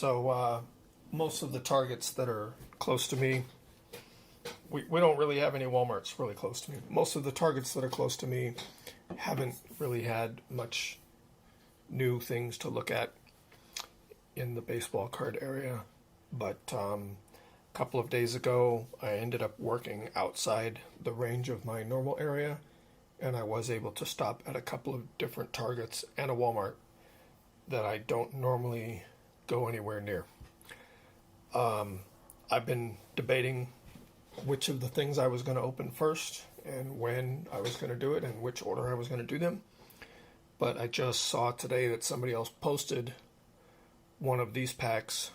So most of the Targets that are close to me, we don't really have any Walmarts really close to me. Most of the Targets that are close to me haven't really had much new things to look at in the baseball card area. But a couple of days ago, I ended up working outside the range of my normal area, and I was able to stop at a couple of different Targets and a Walmart that I don't normally go anywhere near. I've been debating which of the things I was going to open first and when I was going to do it and which order I was going to do them. But I just saw today that somebody else posted one of these packs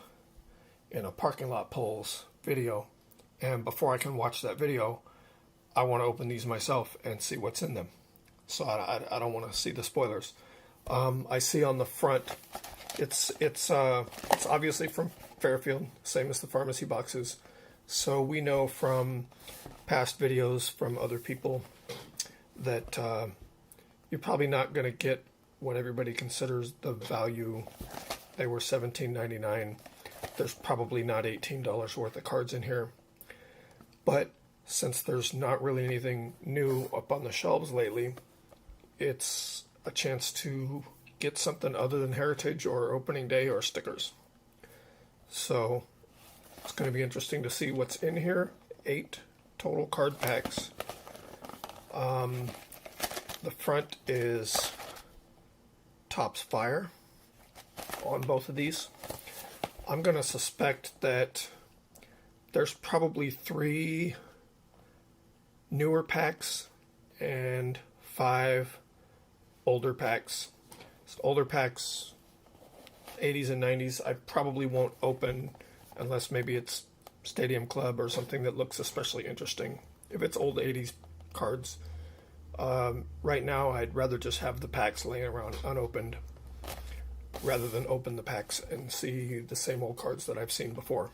in a parking lot polls video. And before I can watch that video, I want to open these myself and see what's in them. So I don't want to see the spoilers. I see on the front, it's obviously from Fairfield, same as the pharmacy boxes. So we know from past videos from other people that you're probably not going to get what everybody considers the value. They were $17.99. There's probably not $18 worth of cards in here. But since there's not really anything new up on the shelves lately, it's a chance to get something other than Heritage or Opening Day or stickers. So it's going to be interesting to see what's in here. 8 total card packs. The front is Topps Fire on both of these. I'm going to suspect that there's probably 3 newer packs and 5 older packs. So older packs, 80s and 90s, I probably won't open unless maybe it's Stadium Club or something that looks especially interesting. If it's old 80s cards, right now I'd rather just have the packs laying around unopened rather than open the packs and see the same old cards that I've seen before.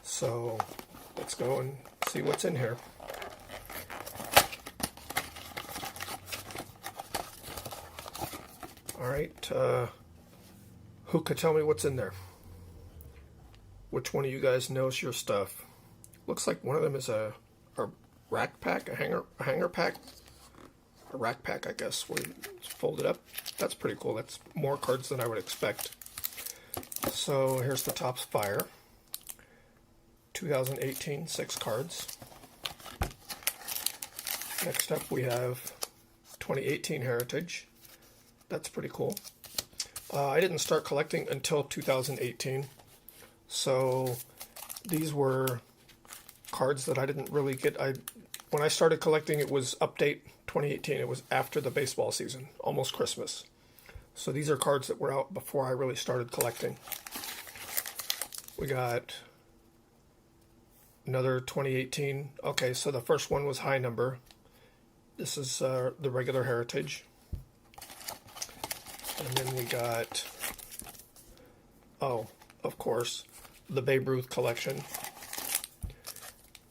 So let's go and see what's in here. Alright, who could tell me what's in there? Which one of you guys knows your stuff? Looks like one of them is a rack pack, a hanger pack. A rack pack, I guess, where it's folded up. That's pretty cool. That's more cards than I would expect. So here's the Topps Fire. 2018, 6 cards. Next up we have 2018 Heritage. That's pretty cool. I didn't start collecting until 2018. So these were cards that I didn't really get. When I started collecting, it was update 2018. It was after the baseball season, almost Christmas. So these are cards that were out before I really started collecting. We got another 2018. Okay, so the first one was high number. This is the regular Heritage. And then we got, oh, of course, the Babe Ruth collection.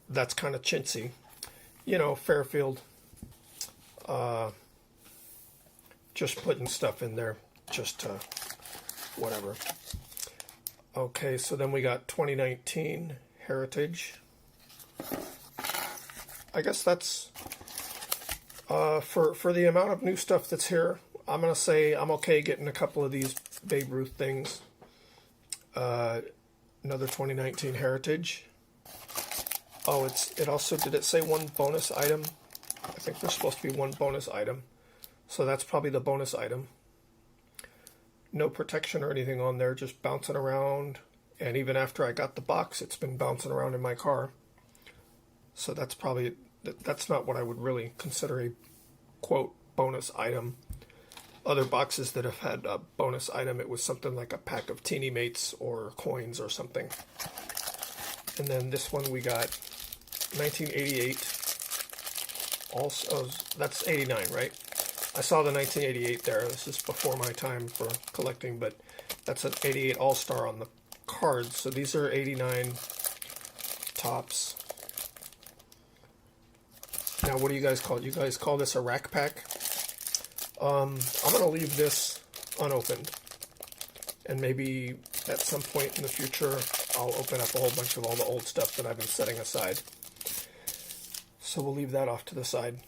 That's kind of chintzy. You know, Fairfield. Just putting stuff in there, just whatever. Okay, so then we got 2019 Heritage. I guess that's for the amount of new stuff that's here. I'm gonna say I'm okay getting a couple of these Babe Ruth things. Another 2019 Heritage. Oh, it also, did it say one bonus item? I think there's supposed to be one bonus item. So that's probably the bonus item. No protection or anything on there, just bouncing around. And even after I got the box, it's been bouncing around in my car. So that's probably, that's not what I would really consider a, quote, bonus item. Other boxes that have had a bonus item, it was something like a pack of Teeny Mates or coins or something. And then this one we got 1988. Also, that's 89, right? I saw the 1988 there. This is before my time for collecting, but that's an 88 All-Star on the cards. So these are 89 Topps. Now, what do you guys call it? You guys call this a rack pack? I'm going to leave this unopened and maybe at some point in the future, I'll open up a whole bunch of all the old stuff that I've been setting aside. So we'll leave that off to the side.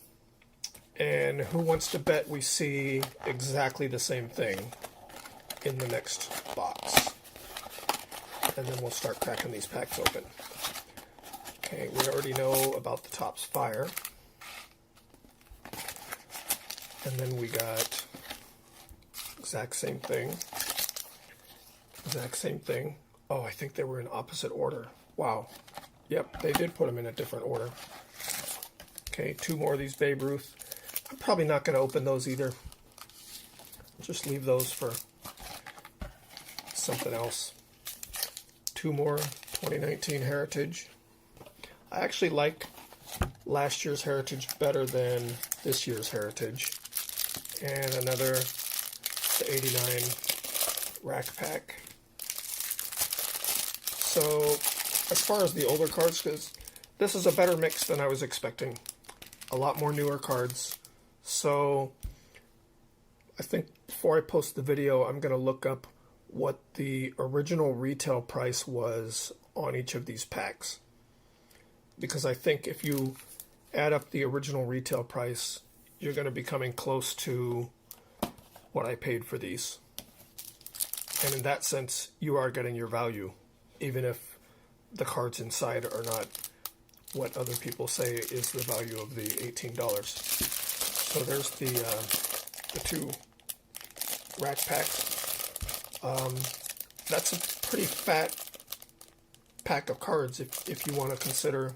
And who wants to bet we see exactly the same thing in the next box? And then we'll start cracking these packs open. Okay, we already know about the Topps Fire. And then we got exact same thing. Exact same thing. Oh, I think they were in opposite order. Wow. Yep, they did put them in a different order. Okay, 2 more of these Babe Ruth. I'm probably not going to open those either. Just leave those for something else. 2 more 2019 Heritage. I actually like last year's Heritage better than this year's Heritage. And another the 89 Rack Pack. So as far as the older cards goes, this is a better mix than I was expecting. A lot more newer cards. So I think before I post the video, I'm going to look up what the original retail price was on each of these packs. Because I think if you add up the original retail price, you're going to be coming close to what I paid for these. And in that sense, you are getting your value, even if the cards inside are not what other people say is the value of the $18. So there's the 2 rack packs. That's a pretty fat pack of cards if you want to consider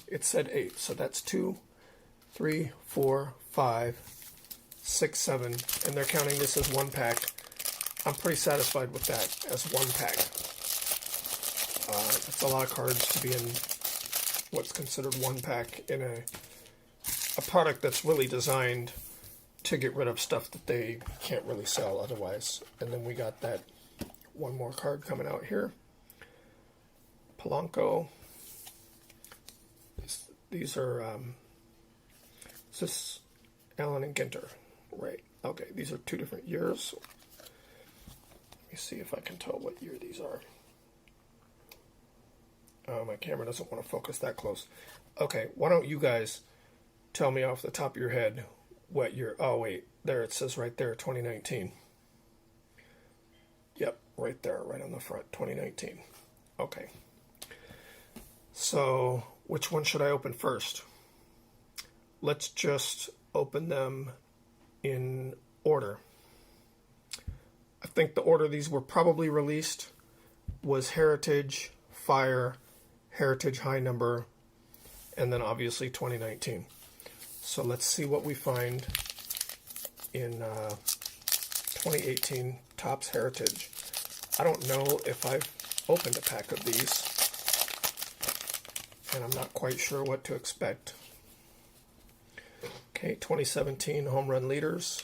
it said 8. So that's 2, 3, 4, 5, 6, 7, and they're counting this as 1 pack. I'm pretty satisfied with that as 1 pack. It's a lot of cards to be in what's considered 1 pack in a product that's really designed to get rid of stuff that they can't really sell otherwise. And then we got that 1 more card coming out here. Polanco. These are, is this Allen and Ginter? Right. Okay, these are 2 different years. Let me see if I can tell what year these are. My camera doesn't want to focus that close. Okay, why don't you guys tell me off the top of your head what year... Oh, wait. There, it says right there, 2019. Yep, right there, right on the front, 2019. Okay. So, which one should I open first? Let's just open them in order. I think the order these were probably released was Heritage, Fire, Heritage High Number, and then obviously 2019. So let's see what we find in 2018 Topps Heritage. I don't know if I've opened a pack of these, and I'm not quite sure what to expect. Okay, 2017 Home Run Leaders.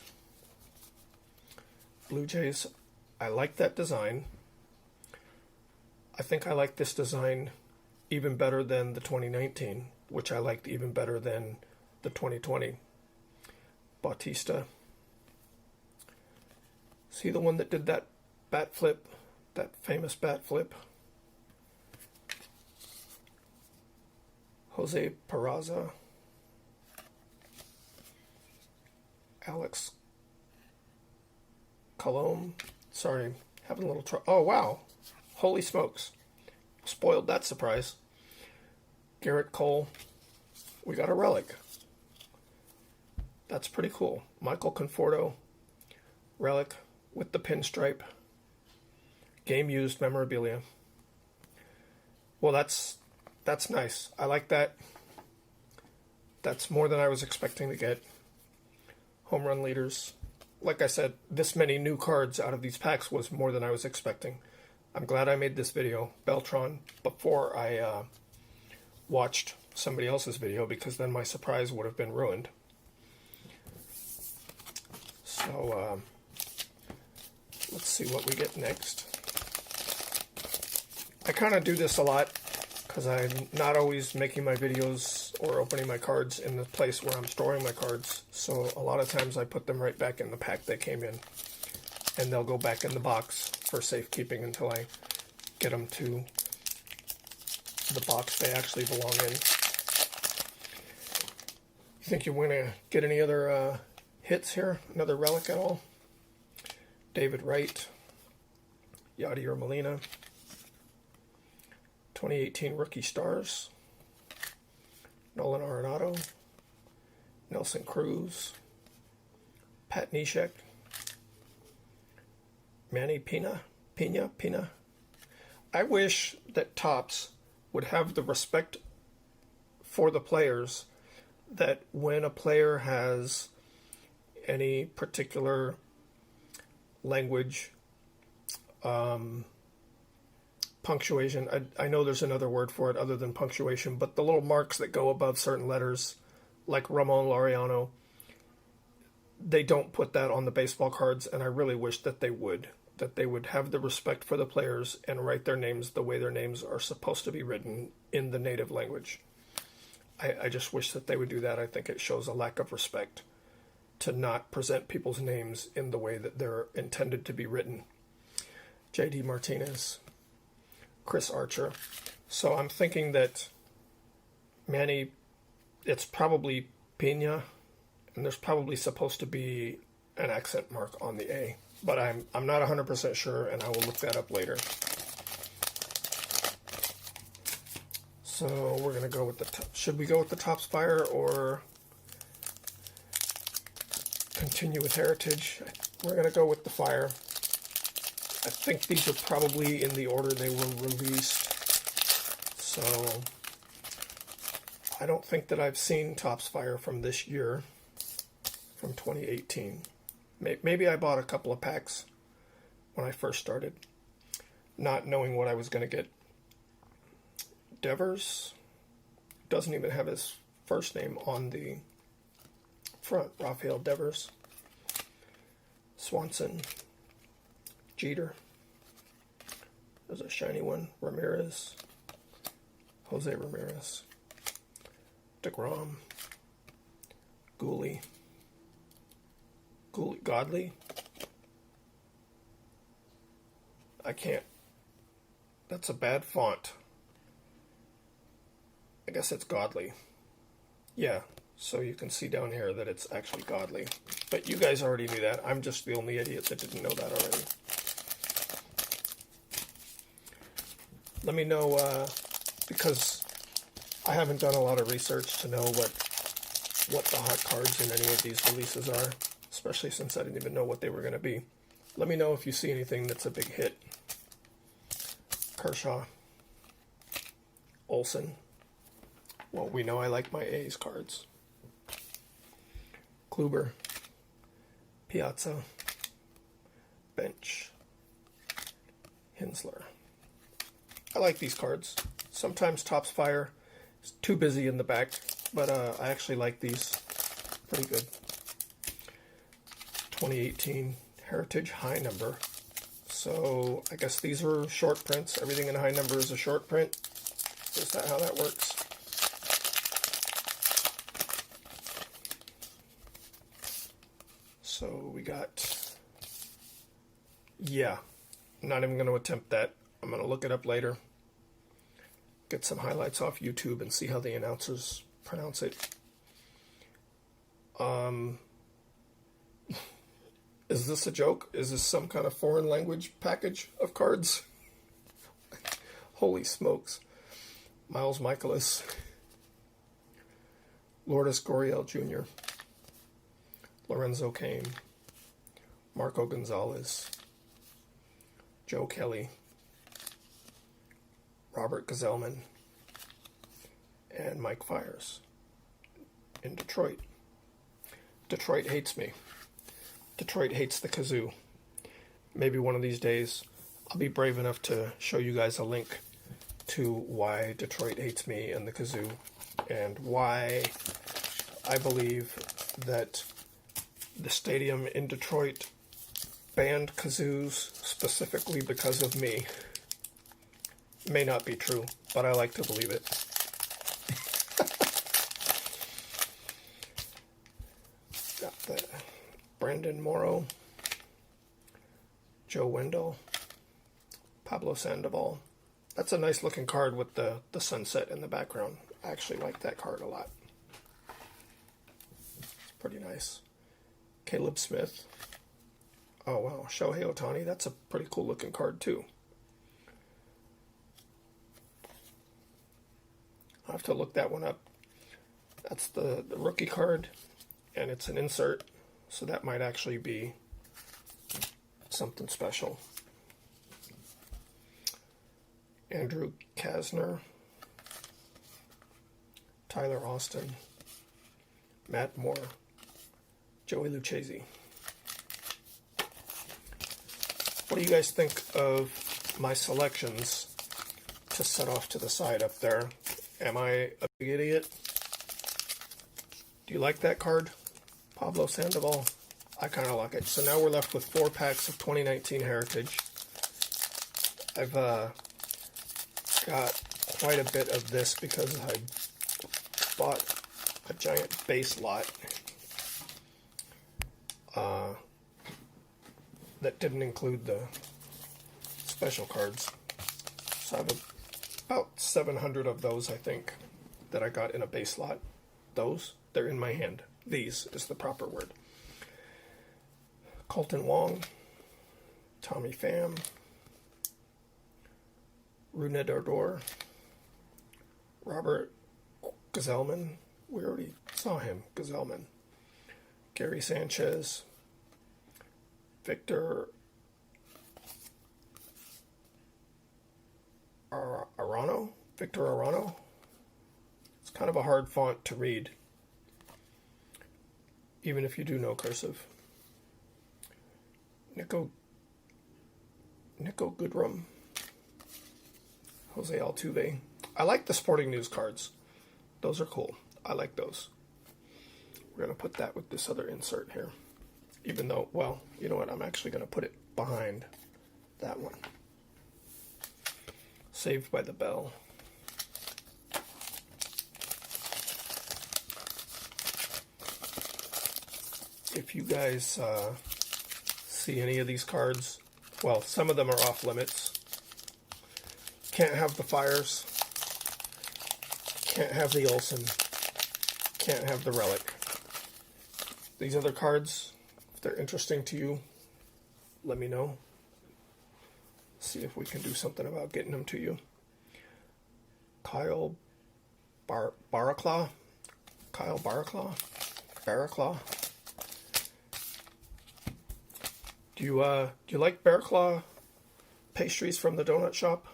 Blue Jays. I like that design. I think I like this design even better than the 2019, which I liked even better than the 2020. Bautista. See the one that did that bat flip, that famous bat flip? Jose Peraza. Alex Colomb. Sorry, having a little trouble. Oh, wow. Holy smokes. Spoiled that surprise. Garrett Cole. We got a relic. That's pretty cool. Michael Conforto. Relic with the pinstripe. Game used memorabilia. Well, that's nice. I like that. That's more than I was expecting to get. Home Run Leaders. Like I said, this many new cards out of these packs was more than I was expecting. I'm glad I made this video, Beltron, before I watched somebody else's video, because then my surprise would have been ruined. So, let's see what we get next. I kind of do this a lot, because I'm not always making my videos or opening my cards in the place where I'm storing my cards. So a lot of times I put them right back in the pack they came in. and they'll go back in the box for safekeeping until I get them to the box they actually belong in. You think you're going to get any other hits here? Another relic at all? David Wright, Yadier Molina, 2018 Rookie Stars, Nolan Arenado, Nelson Cruz, Pat Neshek, Manny Pina. I wish that Topps would have the respect for the players that when a player has any particular language, punctuation, I know there's another word for it other than punctuation, but the little marks that go above certain letters, like Ramon Laureano, they don't put that on the baseball cards, and I really wish that they would have the respect for the players and write their names the way their names are supposed to be written in the native language. I just wish that they would do that. I think it shows a lack of respect to not present people's names in the way that they're intended to be written. J.D. Martinez, Chris Archer. So I'm thinking that Manny, it's probably Pina, and there's probably supposed to be an accent mark on the A, but I'm not 100% sure, and I will look that up later. So we're going to go with the top. Should we go with the Topps Fire or continue with Heritage? We're going to go with the Fire. I think these are probably in the order they were released. So I don't think that I've seen Topps Fire from this year, from 2018. Maybe I bought a couple of packs when I first started, not knowing what I was going to get. Devers doesn't even have his first name on the front. Rafael Devers. Swanson. Jeter. There's a shiny one. Ramirez. Jose Ramirez. DeGrom. Gooley. Godley. I can't. That's a bad font. I guess it's Godley. Yeah, so you can see down here that it's actually Godley. But you guys already knew that. I'm just the only idiot that didn't know that already. Let me know, because I haven't done a lot of research to know what the hot cards in any of these releases are, especially since I didn't even know what they were going to be. Let me know if you see anything that's a big hit. Kershaw. Olsen. Well, we know I like my A's cards. Kluber. Piazza. Bench. Hinsler. I like these cards. Sometimes Topps Fire is too busy in the back, but I actually like these. Pretty good. 2018 Heritage high number. So I guess these are short prints. Everything in high number is a short print. Is that how that works? So we got, yeah, I'm not even going to attempt that. I'm going to look it up later. Get some highlights off YouTube and see how the announcers pronounce it. Is this a joke? Is this some kind of foreign language package of cards? Holy smokes. Miles Michaelis. Lourdes Gurriel Jr. Lorenzo Cain. Marco Gonzalez. Joe Kelly. Robert Gazelman. And Mike Fiers. In Detroit. Detroit hates me. Detroit hates the kazoo. Maybe one of these days I'll be brave enough to show you guys a link to why Detroit hates me and the kazoo, and why I believe that the stadium in Detroit banned kazoos specifically because of me. May not be true, but I like to believe it. Got the Brandon Morrow, Joe Wendell, Pablo Sandoval. That's a nice looking card with the sunset in the background. I actually like that card a lot. It's pretty nice. Caleb Smith. Oh wow, Shohei Ohtani. That's a pretty cool looking card too. I'll have to look that one up. That's the rookie card, and it's an insert, so that might actually be something special. Andrew Kasner, Tyler Austin, Matt Moore, Joey Lucchesi. What do you guys think of my selections to set off to the side up there? Am I a big idiot? Do you like that card? Pablo Sandoval? I kind of like it. So now we're left with 4 packs of 2019 Heritage. I've got quite a bit of this because I bought a giant base lot that didn't include the special cards. So I have about 700 of those, I think, that I got in a base lot. Those, they're in my hand. These is the proper word. Colton Wong, Tommy Pham, Rougned Odor, Robert Gsellman, we already saw him, Gsellman, Gary Sanchez, Victor Arano, It's kind of a hard font to read, even if you do know cursive. Nico Goodrum, Jose Altuve. I like the Sporting News cards. Those are cool. I like those. We're going to put that with this other insert here. Even though, well, you know what? I'm actually going to put it behind that one. Saved by the Bell. If you guys see any of these cards, well, some of them are off limits. Can't have the Fires. Can't have the Olsen. Can't have the Relic. These other cards, if they're interesting to you, let me know. See if we can do something about getting them to you. Kyle Barraclough. Do you like Barraclough pastries from the donut shop?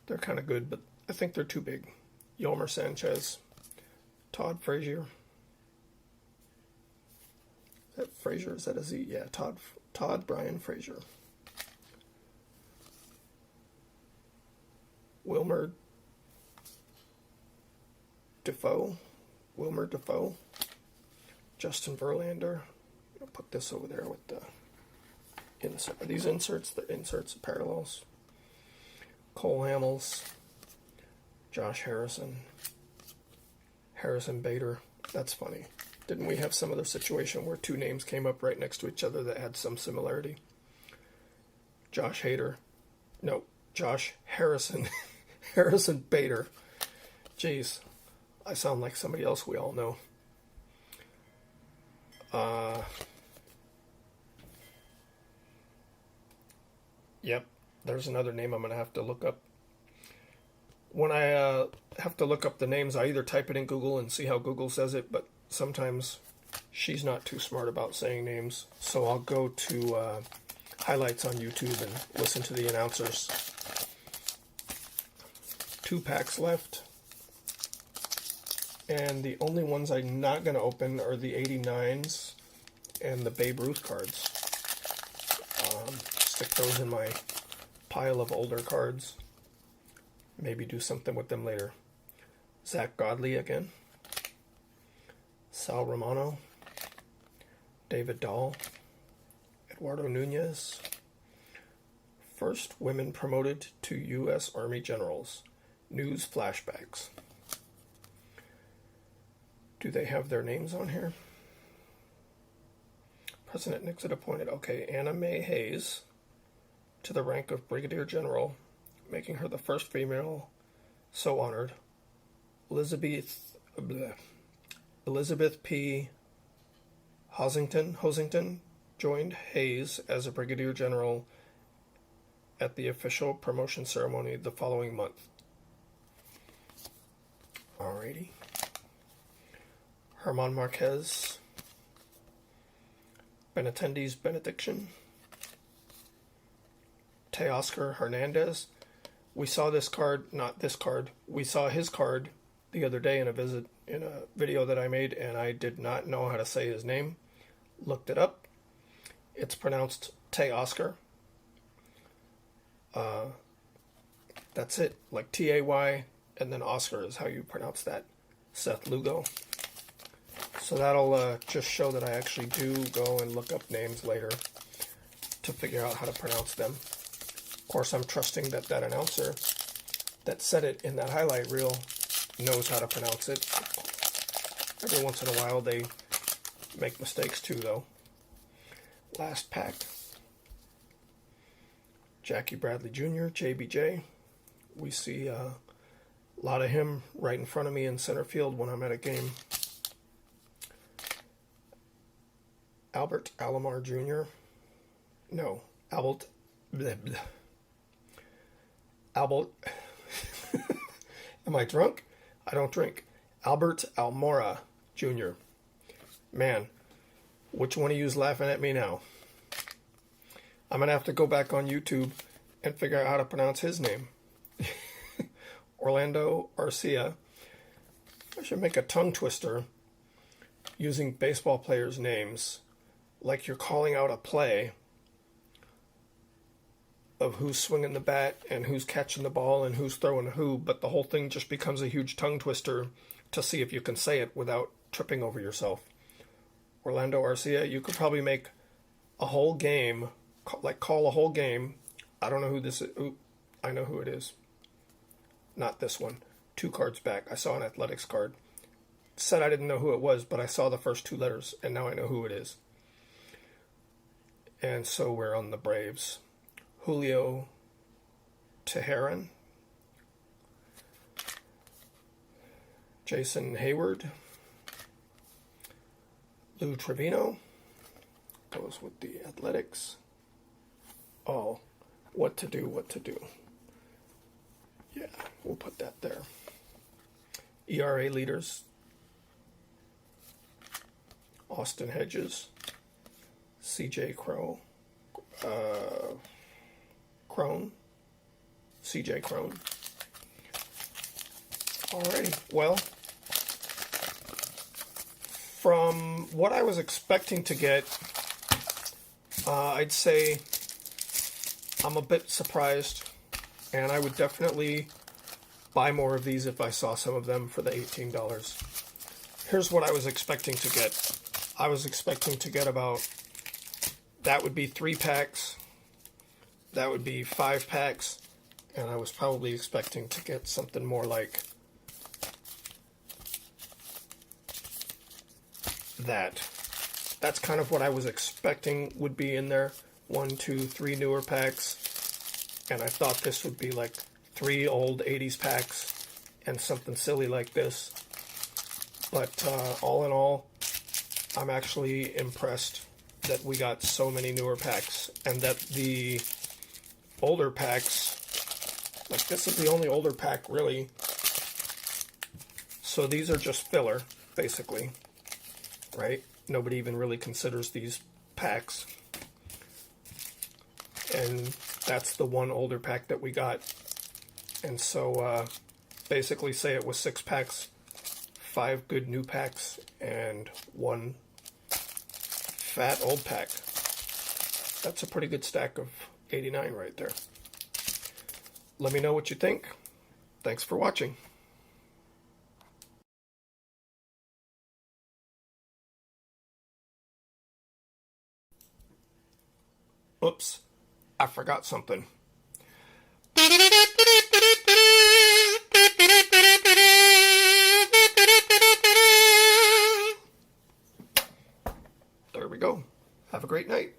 They're kind of good, but I think they're too big. Yolmer Sanchez, Todd Frazier. Is that Frazier? Is that a Z? Yeah, Todd Brian Frazier. Wilmer Defoe. Justin Verlander. I'm going to put this over there with the insert. Are these inserts? The inserts and parallels. Cole Hamels. Josh Harrison. Harrison Bader. That's funny. Didn't we have some other situation where 2 names came up right next to each other that had some similarity? Josh Harrison. Harrison Bader. Jeez. I sound like somebody else we all know. Yep. There's another name I'm going to have to look up. When I have to look up the names, I either type it in Google and see how Google says it, but sometimes she's not too smart about saying names, so I'll go to highlights on YouTube and listen to the announcers. 2 packs left, and the only ones I'm not going to open are the 89s and the Babe Ruth cards. Stick those in my pile of older cards. Maybe do something with them later. Zach Godley again. Sal Romano. David Dahl. Eduardo Nunez. First women promoted to U.S. Army generals. News flashbacks. Do they have their names on here? President Nixon appointed, okay, Anna Mae Hayes to the rank of Brigadier General, making her the first female so honored. Elizabeth P. Hosington joined Hayes as a Brigadier General at the official promotion ceremony the following month. Alrighty. Herman Marquez, Benintendi's benediction. Teoscar Hernandez. We saw this card, not this card. We saw his card the other day in a video that I made, and I did not know how to say his name. Looked it up. It's pronounced Teoscar. That's it, like T-A-Y, and then Oscar is how you pronounce that. Seth Lugo. So that'll just show that I actually do go and look up names later to figure out how to pronounce them. Of course, I'm trusting that that announcer that said it in that highlight reel knows how to pronounce it. Every once in a while they make mistakes too, though. Last pack. Jackie Bradley Jr., JBJ. We see a lot of him right in front of me in center field when I'm at a game. Albert Alomar Jr. No, Albert. Bleh, bleh. Albert. Am I drunk? I don't drink. Albert Almora Jr. Man, which one of you is laughing at me now? I'm going to have to go back on YouTube and figure out how to pronounce his name. Orlando Arcia. I should make a tongue twister using baseball players' names, like you're calling out a play of who's swinging the bat and who's catching the ball and who's throwing who, but the whole thing just becomes a huge tongue twister to see if you can say it without tripping over yourself. Orlando Arcia, you could probably make a whole game, like call a whole game. I don't know who this is. I know who it is. Not this one. 2 cards back. I saw an athletics card. Said I didn't know who it was, but I saw the first 2 letters, and now I know who it is. And so we're on the Braves. Julio Teheran. Jason Hayward. Lou Trevino. Goes with the Athletics. Oh, what to do. Yeah, we'll put that there. ERA leaders. Austin Hedges. CJ Crone. CJ Crone. Alrighty, well, from what I was expecting to get, I'd say I'm a bit surprised, and I would definitely buy more of these if I saw some of them for the $18. Here's what I was expecting to get. I was expecting to get about, that would be 3 packs, that would be 5 packs, and I was probably expecting to get something more like that. That's kind of what I was expecting would be in there. 1, 2, 3 newer packs, and I thought this would be like 3 old 80s packs and something silly like this. But all in all, I'm actually impressed that we got so many newer packs, and that the older packs, like this is the only older pack really, so these are just filler basically, right? Nobody even really considers these packs, and that's the one older pack that we got. And so basically say it was 6 packs, 5 good new packs, and 1 fat old pack. That's a pretty good stack of 89 right there. Let me know what you think. Thanks for watching. Oops, I forgot something. There we go. Have a great night.